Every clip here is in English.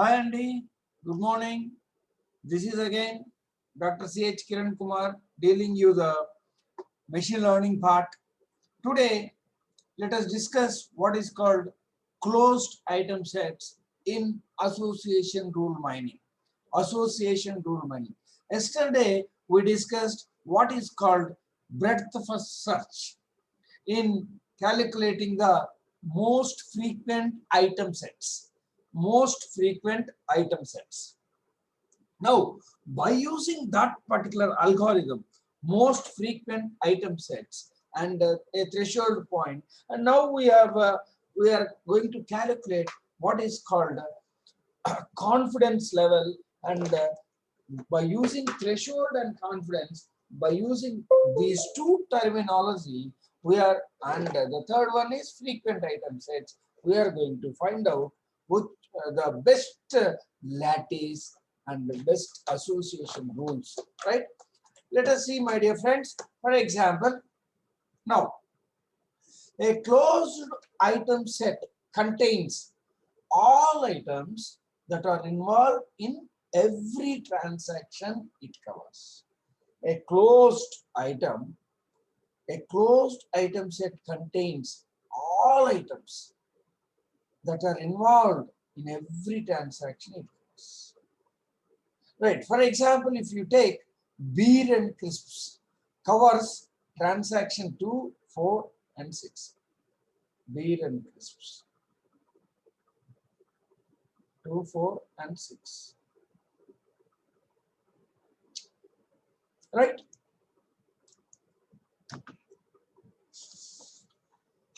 Hi Andy, good morning. This is again Dr. C.H. Kiran Kumar dealing you the machine learning part. Today, let us discuss what is called closed item sets in association rule mining. Association rule mining. Yesterday, we discussed what is called breadth first search in calculating the most frequent item sets. Most frequent item sets. Now, by using that particular algorithm, most frequent item sets and a threshold point, and now we are going to calculate what is called confidence level, and by using threshold and confidence, by using these two terminology, we are, and the third one is frequent item sets. We are going to find out which the best lattice and the best association rules, right? Let us see, my dear friends. For example, now a closed item set contains all items that are involved in every transaction it covers. A closed item set contains all items that are involved in every transaction it covers. Right. For example, if you take beer and crisps, covers transaction 2, 4, and 6. Beer and crisps. 2, 4, and 6. Right?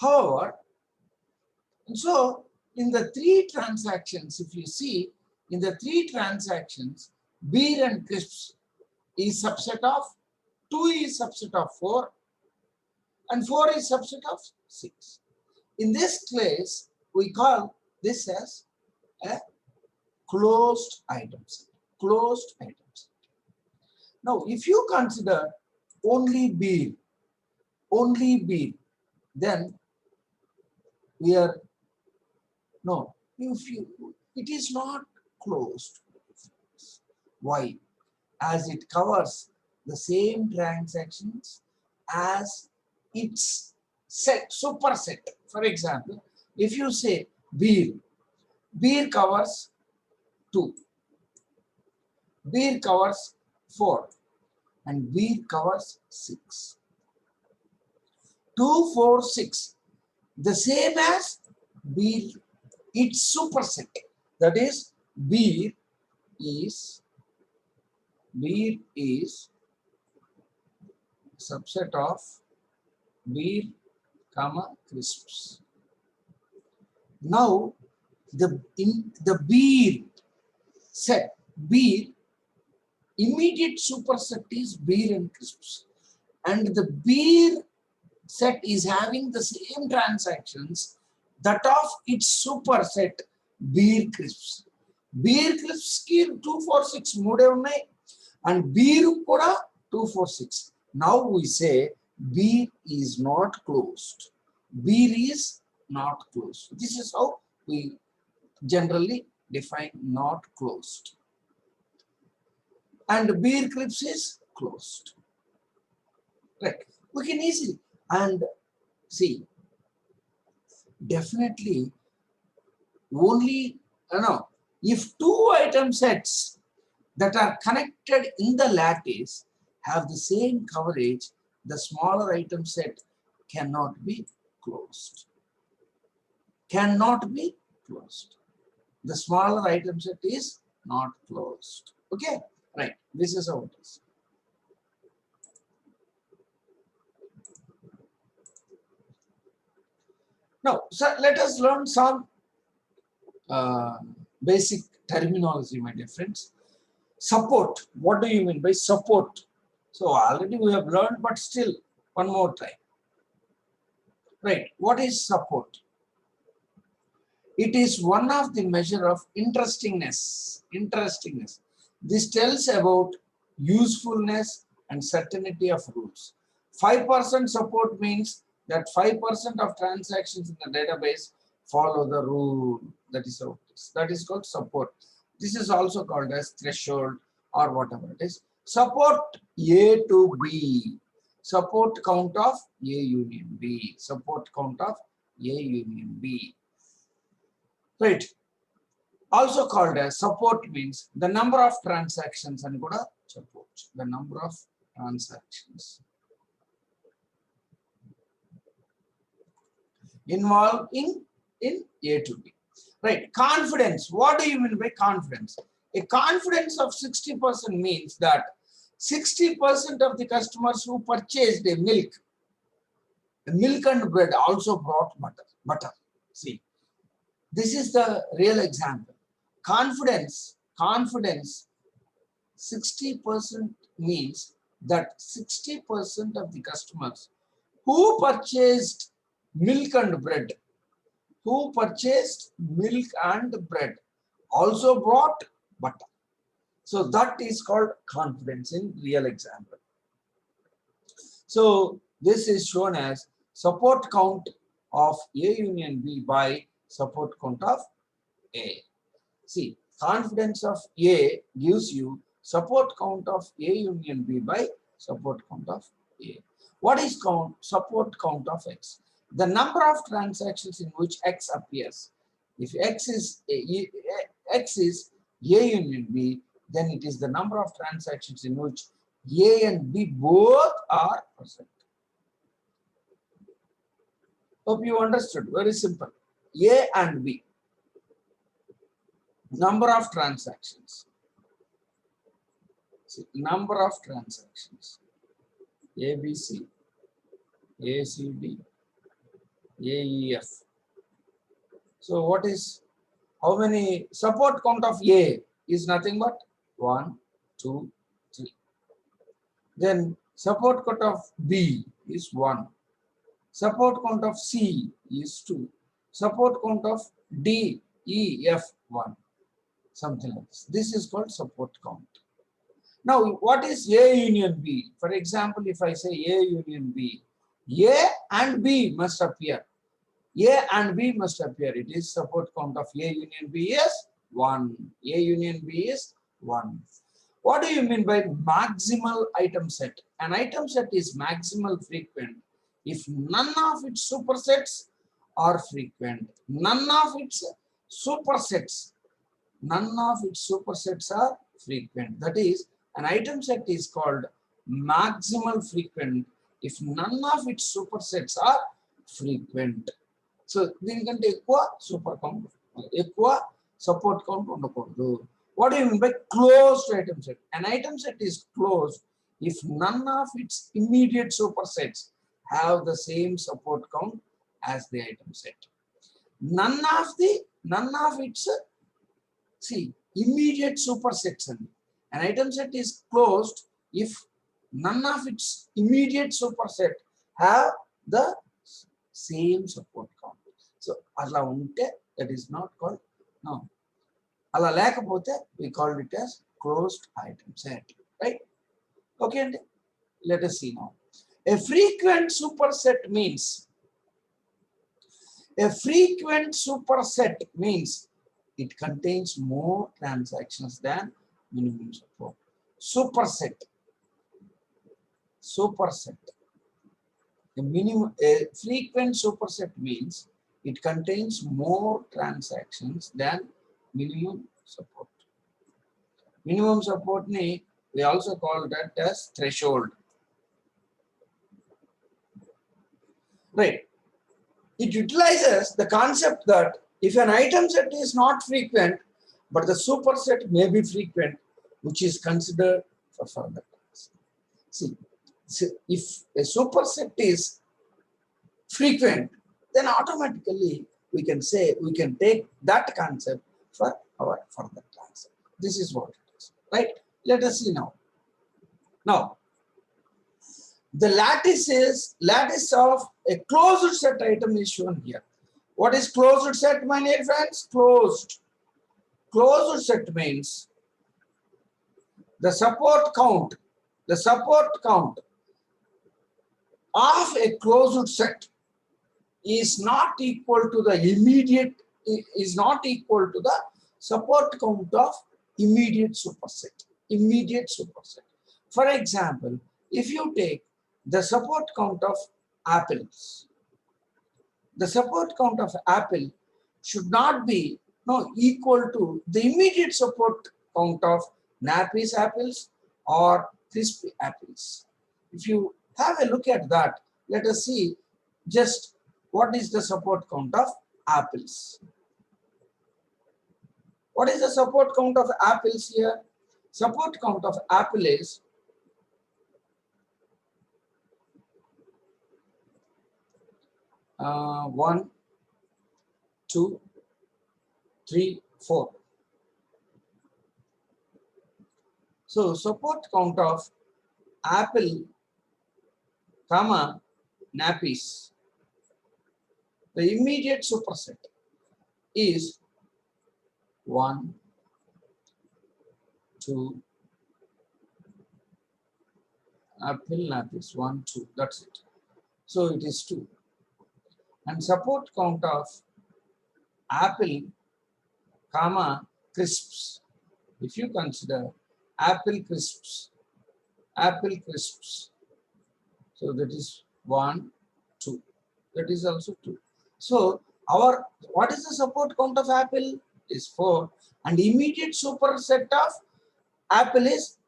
However, so in the three transactions, if you see, in the three transactions, beer and crisps is subset of 2 is subset of 4 and 4 is subset of 6. In this case, we call this as a closed item set. Closed item set. Now, if you consider only beer, then we are, no, if you, it is not closed. Why? As it covers the same transactions as its set, superset. For example, if you say beer covers 2, beer covers 4, and beer covers 6. 2, 4, 6, the same as beer, its superset. That is, beer is subset of beer, crisps. Now, in the beer set, beer immediate superset is beer and crisps, and the beer set is having the same transactions that of its superset beer crisps. Beer crisps ki 2, 4, 6 మూడే ఉన్నాయి and beer కూడా 2, 4, 6. Now we say beer is not closed. Beer is not closed. This is how we generally define not closed. And beer crisps is closed. Right. We can easily, and see, definitely only, if two item sets that are connected in the lattice have the same coverage, the smaller item set cannot be closed. Cannot be closed. The smaller item set is not closed. Okay? Right. This is how it is. Now, so let us learn some basic terminology, my dear friends. Support. What do you mean by support? So already we have learned, but still one more time. Right. What is support? It is one of the measure of interestingness. Interestingness. This tells about usefulness and certainty of rules. 5% support means that 5% of transactions in the database follow the rule. That is how it is. That is called support. This is also called as threshold or whatever it is. Support A to B. Support count of A union B. Support count of A union B. Right. Also called as support means the number of transactions and kuda support. The number of transactions involving in A to B. Right. Confidence. What do you mean by confidence? A confidence of 60% means that 60% of the customers who purchased a milk and bread also brought butter. See, this is the real example. Confidence, 60% means that 60% of the customers who purchased milk and bread, also brought butter. So that is called confidence in real example. So this is shown as support count of A union B by support count of A. See, confidence of A gives you support count of A union B by support count of A. What is support count of X? The number of transactions in which X appears. If X is A union B, then it is the number of transactions in which A and B both are present. Hope you understood. Very simple. A and B. Number of transactions. See, number of transactions. ABC, ACD, AEF. So what is, how many, support count of A is nothing but 1, 2, 3. Then support count of B is 1. Support count of C is 2. Support count of D, E, F 1. Something like this. This is called support count. Now, what is A union B? For example, if I say A union B, A and B must appear. A and B must appear. It is support count of A union B is 1. A union B is 1. What do you mean by maximal item set? An item set is maximal frequent if none of its supersets are frequent. None of its supersets are frequent. That is, an item set is called maximal frequent if none of its supersets are frequent. So, దీనికంటే ఎక్కువ super count, ఎక్కువ support count ఉండకూడదు. What do you mean by closed item set? An item set is closed if none of its immediate supersets have the same support count as the item set. None of its immediate supersets. An item set is closed if none of its immediate superset have the same support count. So, ala unte, that is not called, no. Ala lekapothe, we called it as closed item set, right? Okay, and let us see now. A frequent superset means it contains more transactions than minimum support. Superset. A frequent superset means it contains more transactions than minimum support. Minimum support we also call that as threshold. Right. It utilizes the concept that if an item set is not frequent, but the superset may be frequent, which is considered for further class. See, if a superset is frequent, then automatically we can take that concept for our further class. This is what it is, right? Let us see now. Now, the lattice of a closed set item is shown here. What is closed set, my dear friends? Closed set means the support count of a closed set is not equal to the immediate is not equal to the support count of immediate superset. Immediate superset. For example, if you take the support count of apples, the support count of apple should not be equal to the immediate support count of nappies apples or crispy apples. If you have a look at that, let us see just what is the support count of apples. What is the support count of apples here? Support count of apple is 1, 2, 3, 4. So support count of apple, comma, nappies, the immediate superset is 1, 2, apple, nappies, 1, 2, that's it. So it is 2. And support count of apple, comma, crisps. If you consider apple crisps, so that is 1, 2. That is also 2. So what is the support count of apple is 4, and immediate superset of apple is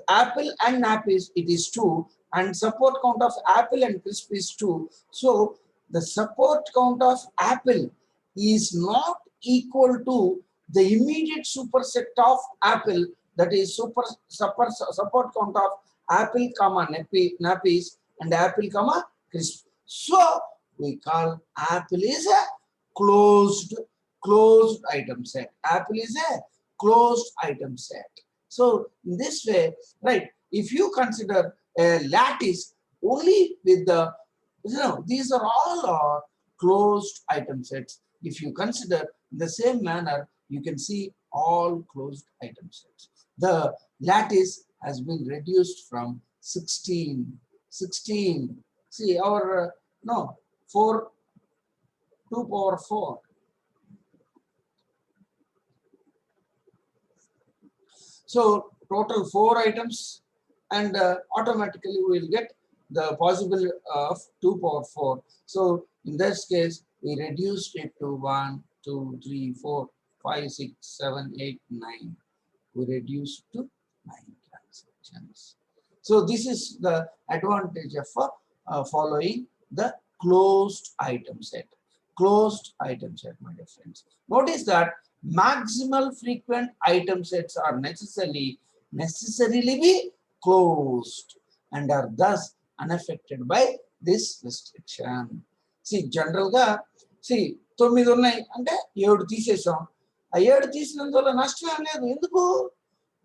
apple and nappies, it is 2, and support count of apple and crisp is 2. So the support count of apple is not equal to the immediate superset of apple, that is support count of apple, comma, nappies and apple, comma, crisp. So we call apple is a closed item set. Apple is a closed item set. So in this way, right, if you consider a lattice only with the, these are all closed item sets. If you consider in the same manner, you can see all closed item sets. The lattice has been reduced from 16. See our 4, 2 power 4. So total 4 items, and automatically we will get the possible of 2 power 4. So in this case, we reduced it to 1, 2, 3, 4, 5, 6, 7, 8, 9. We reduced to 9 transactions. So this is the advantage of following the closed item set. Closed item set, my dear friends. Notice that maximal frequent item sets are necessarily be closed and are thus unaffected by this restriction. See, general ga, see, 9 ఉన్నాయి అంటే 7 తీసేసాం. ఆ 7 తీసినందువల్ల నష్టం ఏం లేదు. ఎందుకు?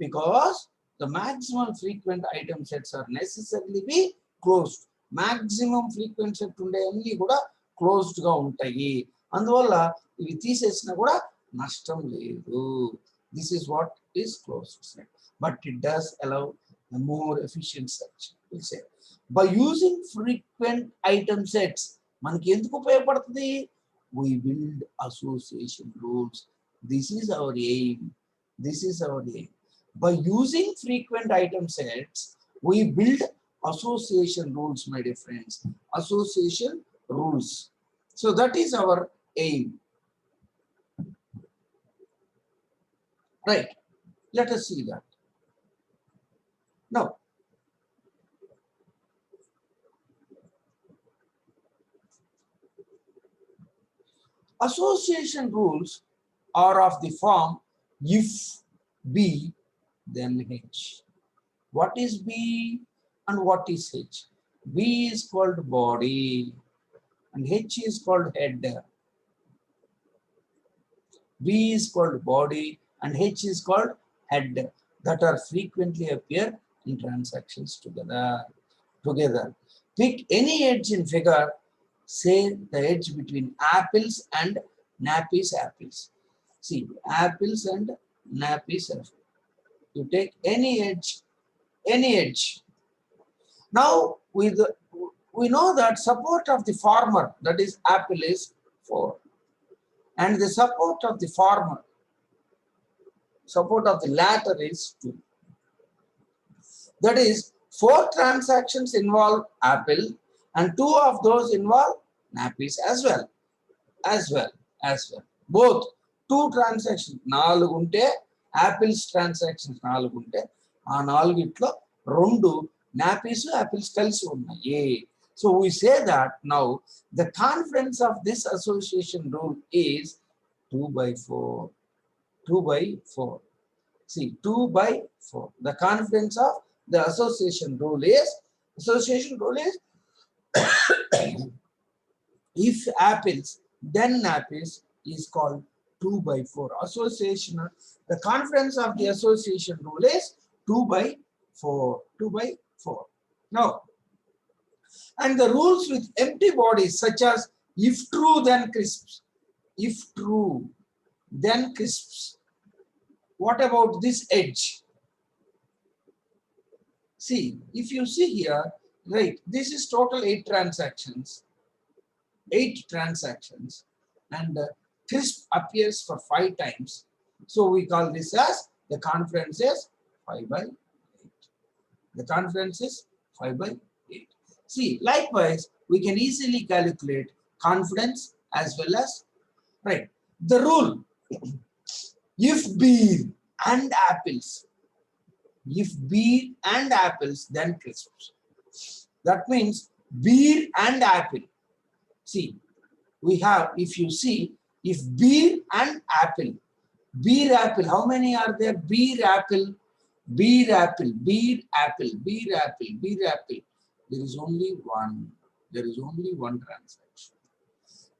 Because the maximum frequent item sets are necessarily be closed. Maximum frequent set ఉండే అన్ని కూడా క్లోజ్డ్ గా ఉంటాయి. అందువల్ల ఇవి తీసేసినా కూడా నష్టం లేదు. This is what is closed set. But it does allow a more efficient search. We'll say by using frequent item sets, మనకి ఎందుకు ఉపయోగపడుతుంది? We build association rules. This is our aim. By using frequent item sets, we build association rules, my dear friends. Association rules. So that is our aim. Right. Let us see that. Now, association rules are of the form if B, then H. What is B and what is H? B is called body and H is called head. B is called body and H is called head, that are frequently appear in transactions together. Pick any edge in figure, say the edge between apples and nappies apples. See, apples and nappies apples. You take any edge. Now we know that support of the farmer, that is apple, is 4, and the support of the former, support of the latter is 2. That is, 4 transactions involve Apple and 2 of those involve nappies as well. Both 2 transactions, 4 ఉంటే Apple's transactions 4 ఉంటే ఆ 4 2 nappies apples కలిసి ఉన్నాయి. So we say that now the confidence of this association rule is 2 by 4. 2 by 4. See, 2 by 4. The confidence of the association rule is if apples, then nappies is called 2 by 4. Association, the confidence of the association rule is 2 by 4. 2 by 4. Now, and the rules with empty bodies such as if true then crisps. If true then crisps. What about this edge? See, if you see here, right, this is total 8 transactions. 8 transactions, and crisp appears for 5 times. So we call this as the confidence is 5 by 8. The confidence is 5 by 8. See, likewise, we can easily calculate confidence as well as, right, the rule. If beer and apples, then crisps. That means beer and apple. See, we have, if you see, if beer and apple, how many are there? Beer, apple. There is only one. There is only one transaction.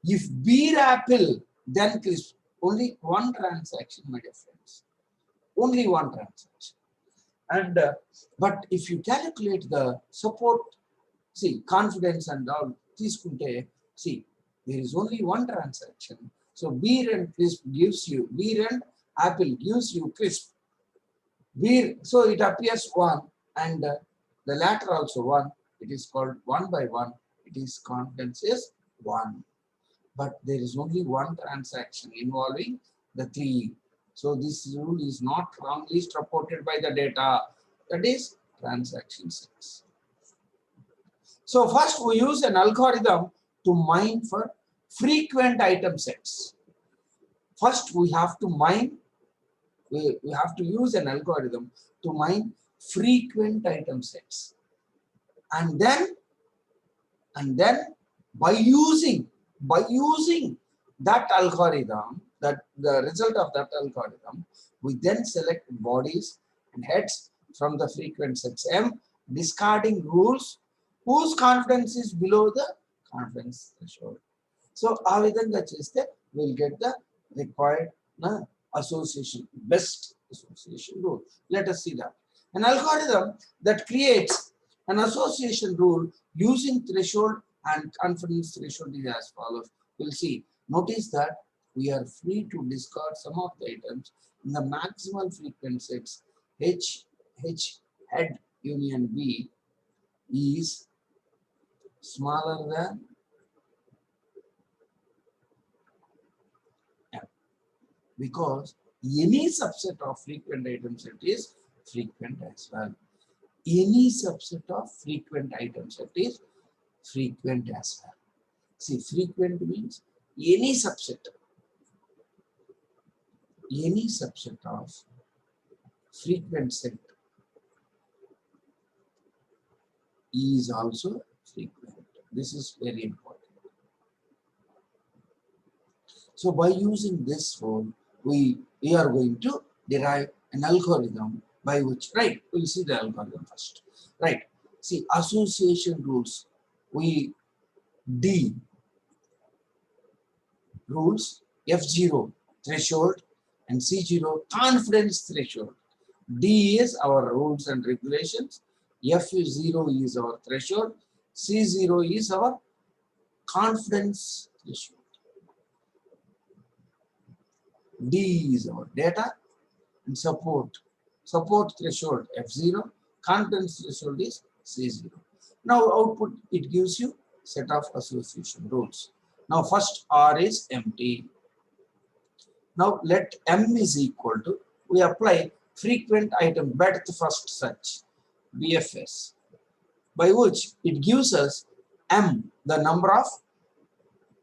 If beer, apple, then crisp. Only one transaction, my dear friends. Only one transaction. And but if you calculate the support, see, confidence and all, see, there is only one transaction. So beer and crisp gives you, beer and apple gives you crisp. Beer, so it appears 1, and the latter also 1. It is called 1 by 1. It is confidence is 1. But there is only one transaction involving the 3. So this rule is not wrongly supported by the data. That is transaction 6. So first we use an algorithm to mine for frequent item sets. First we have to mine, we have to use an algorithm to mine frequent item sets. And then by using that algorithm, that the result of that algorithm, we then select bodies and heads from the frequent sets M, discarding rules whose confidence is below the confidence threshold. So ఆ విధంగా చేస్తే we'll get the required association, best association rule. Let us see that. An algorithm that creates an association rule using threshold and confidence threshold is as follows. We'll see. Notice that we are free to discard some of the items in the maximal frequent sets. H head union B is smaller than M, because any subset of frequent item set is frequent as well. Any subset of frequent item set is frequent as well. See, frequent means any subset of frequent set is also frequent. This is very important. So by using this rule, we are going to derive an algorithm by which, right, we'll see the algorithm first. Right, see, association rules, we D rules, F0 threshold and C0 confidence threshold. D is our rules and regulations, F0 is our threshold, C0 is our confidence threshold. D is our data, and support threshold F0, confidence threshold is C0. Now output, it gives you set of association rules. Now first R is empty. Now let M is equal to, we apply frequent item breadth first search, BFS, by which it gives us M, the number of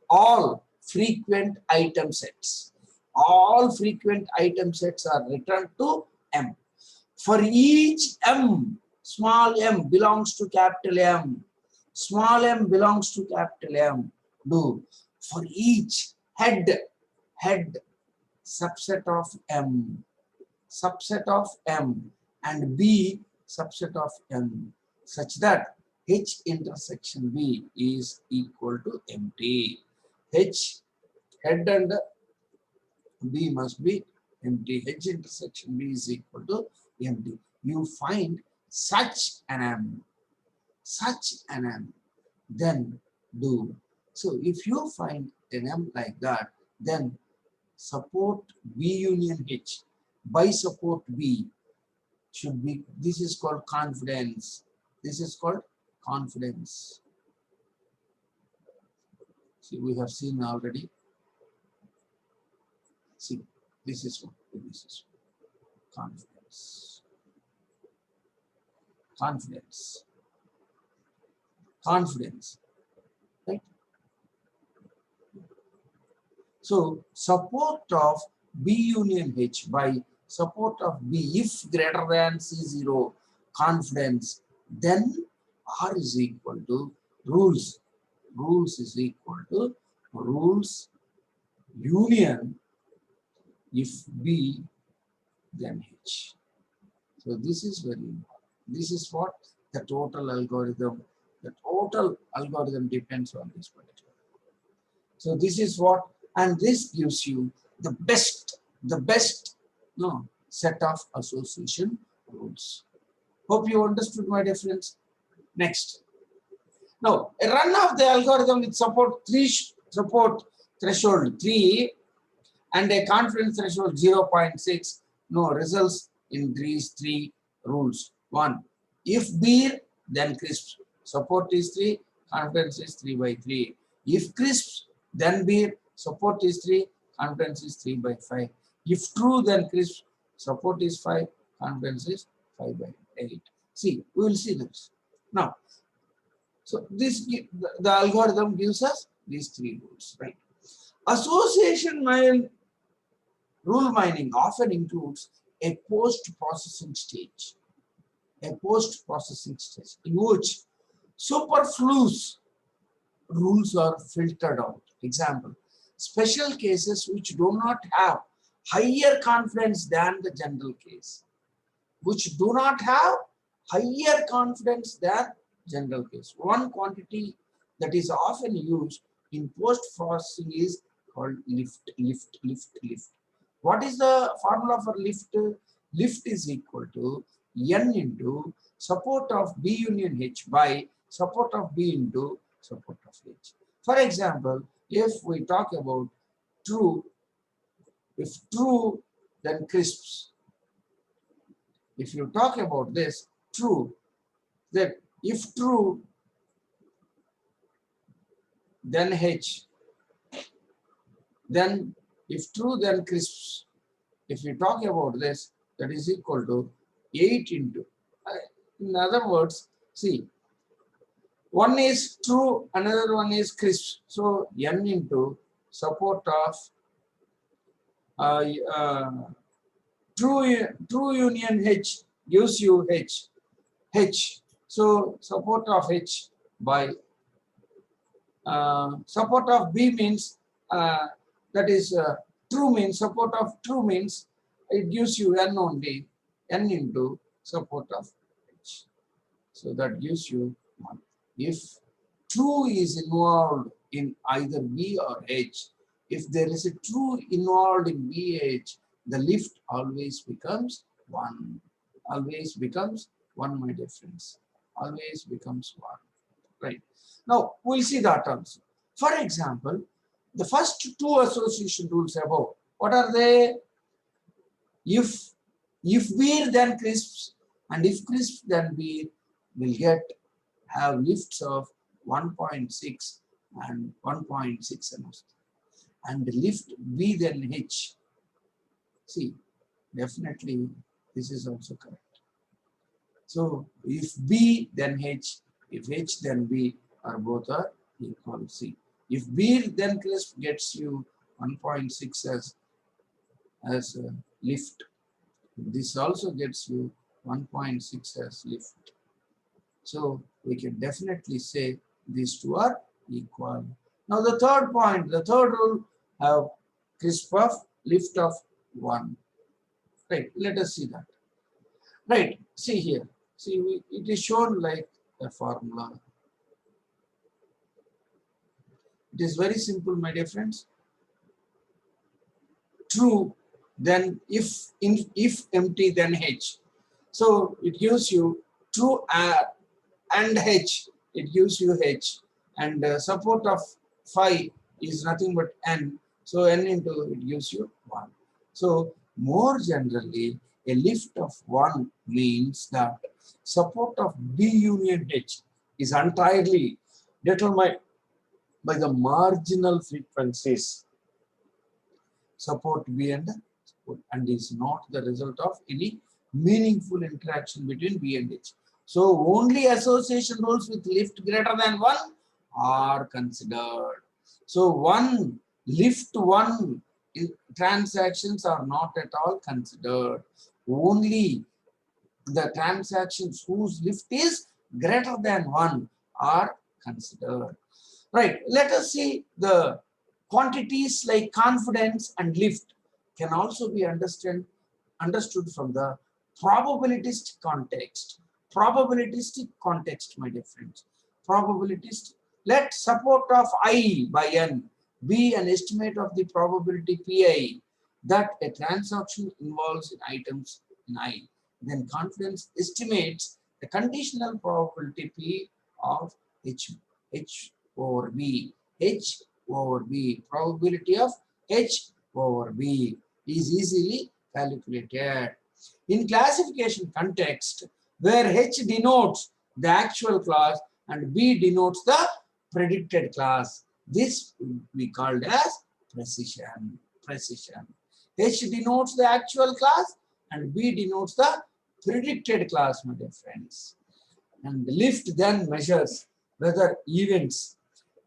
all frequent item sets. All frequent item sets are returned to M. For each M, small m belongs to capital M, small m belongs to capital M, do for each head subset of M, and B subset of M, such that H intersection B is equal to empty. H head and B must be empty. H intersection B is equal to empty. You find such an M, then do. So if you find an M like that, then support B union H by support B should be, this is called confidence. This is called confidence. See, we have seen already. See, this is confidence. Confidence, right? So support of B union H by support of B if greater than C0 confidence, then R is equal to rules. Rules is equal to rules union if B then H. So this is very important. This is what the total algorithm depends on this particular. So this is what, and this gives you the best set of association rules. Hope you understood, my dear friends. Next. Now, a run of the algorithm with support threshold 3 and a confidence threshold 0.6 results in these three rules. 1. If beer, then crisp. Support is 3, confidence is 3 by 3. If crisp, then beer, support is 3, confidence is 3 by 5. If true, then crisp, support is 5, confidence is 5 by 8. See, we will see this. Now, so this, the algorithm gives us these three rules, right? Association rule mining often includes a post-processing stage. In which superfluous rules are filtered out. Example, special cases which do not have higher confidence than the general case. One quantity that is often used in post-processing is called lift. What is the formula for lift? Lift is equal to N into support of B union H by support of B into support of H. For example, if we talk about true, if true, then crisps. If you talk about this, true, that if true, then H. Then if true, then crisps. If you talk about this, that is equal to 8 into. In other words, see, one is true, another one is crisp. So N into support of true union H gives you H. So support of H by support of B means that is true means support of true means it gives you N only, N into support of H. So that gives you 1. If true is involved in either B or H, if there is a true involved in BH, the lift always becomes 1. Always becomes 1, my dear friends. Always becomes 1. Right. Now, we'll see that also. For example, the first two association rules above, what are they? If beer then crisps, and if crisp then beer, will have lifts of 1.6 and 1.6 and lift B then H See, definitely this is also correct. So if B then H, if H then B are both are equal. C. If B then crisp gets you 1.6 as a lift. This also gets you 1.6 as lift. So we can definitely say these two are equal. Now the third point, the third rule have crisp of lift of 1. Right, let us see that. Right, see here. See, it is shown like a formula. It is very simple, my dear friends. True, then if empty, then H. So it gives you true and H. It gives you H. And support of phi is nothing but N. So N into it gives you 1. So more generally, a lift of 1 means that support of B union H is entirely determined by the marginal frequencies support B and is not the result of any meaningful interaction between B and H. So only association rules with lift greater than 1 are considered. So lift 1 transactions are not at all considered. Only the transactions whose lift is greater than 1 are considered. Right, let us see the quantities like confidence and lift can also be understood from the probabilistic context. Probabilistic context, my dear friends. Probabilistic. Let support of I by N be an estimate of the probability Pi that a transaction involves in items in I. Then confidence estimates the conditional probability P of H over B. H over B. Probability of H over B is easily calculated. In classification context, where H denotes the actual class and B denotes the predicted class, this will be called as precision. H denotes the actual class and B denotes the predicted class, my dear friends. And the lift then measures whether events.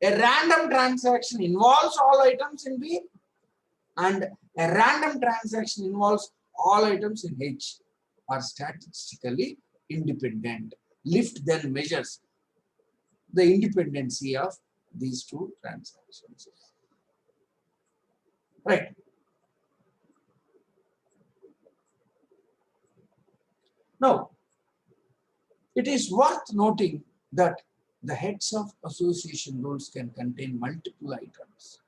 A random transaction involves all items in B and a random transaction involves all items in H are statistically independent. Lift then measures the independency of these two transactions. Right. Now, it is worth noting that the heads of association rules can contain multiple items.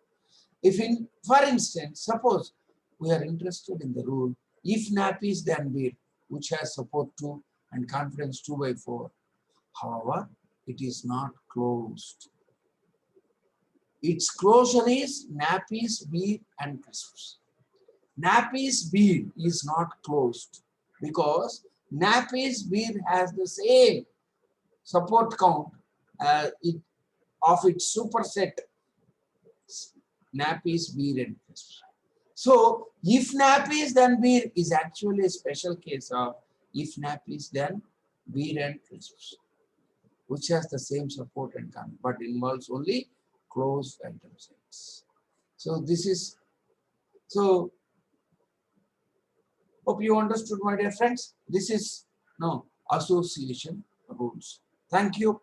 For instance, suppose we are interested in the rule, if nappies then beer, which has support 2 and confidence 2 by 4. However, it is not closed. Its closure is nappies, beer, and crisps. Nappies beer is not closed because nappies beer has the same support count of its superset nappies, beer, and crisps. So, if nappies then beer is actually a special case of if nappies then beer and crisps, which has the same support and count, but involves only closed item sets. So, this is so. Hope you understood, my dear friends. This is association rules. Thank you.